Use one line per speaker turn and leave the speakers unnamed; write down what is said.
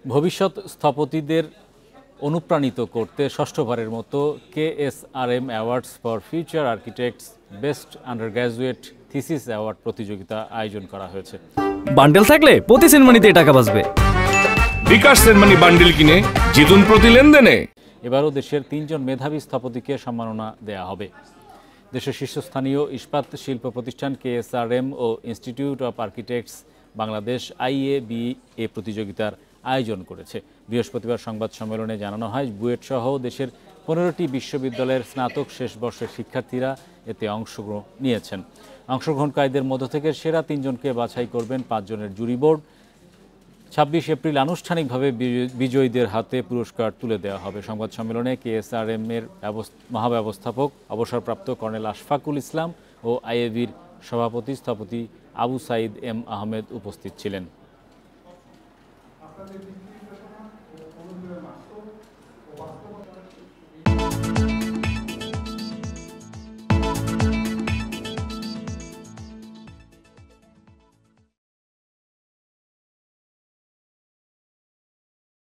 ভবিষ্যৎ স্থপতিদের অনুপ্রাণিত করতে ষষ্ঠবারের মতো KSRM awards for future architects best undergraduate thesis award প্রতিযোগিতা আয়োজন করা হয়েছে।
বান্ডেল থাকলে প্রতি সেনমানিতে টাকা বাঁচবে।
বিকাশ সেনমানি বান্ডেল কিনে জিতুন প্রতি লেনদেনে।
এবারও দেশের 3 জন মেধাবী স্থপতিকে সম্মাননা দেয়া হবে। দেশের শীর্ষস্থানীয় ইস্পাত শিল্প প্রতিষ্ঠান KSRM ও institute of architects Bangladesh IAB এ প্রতিযোগিতার আয়োজন করেছে। বৃহস্পতিবার সংবাদ সম্মেলনে জানানো হয়, বুয়েট সহ দেশের 15টি বিশ্ববিদ্যালয়ের স্নাতক শেষ বর্ষের শিক্ষার্থীরা এতে অংশগ্রহণ নিয়েছেন। অংশগ্রহণকারীদের মধ্য থেকে সেরা 3 জনকে বাছাই করবেন 5 জনের জুরি বোর্ড। 26 এপ্রিল আনুষ্ঠানিকভাবে বিজয়ীদের হাতে পুরস্কার তুলে দেওয়া হবে। সংবাদ সম্মেলনে KSRM এর মহাব্যবস্থাপক অবসরপ্রাপ্ত কর্নেল আশফাকুল ইসলাম ও IABর সভাপতি স্থপতি আবু সাইদ M আহমেদ উপস্থিত ছিলেন।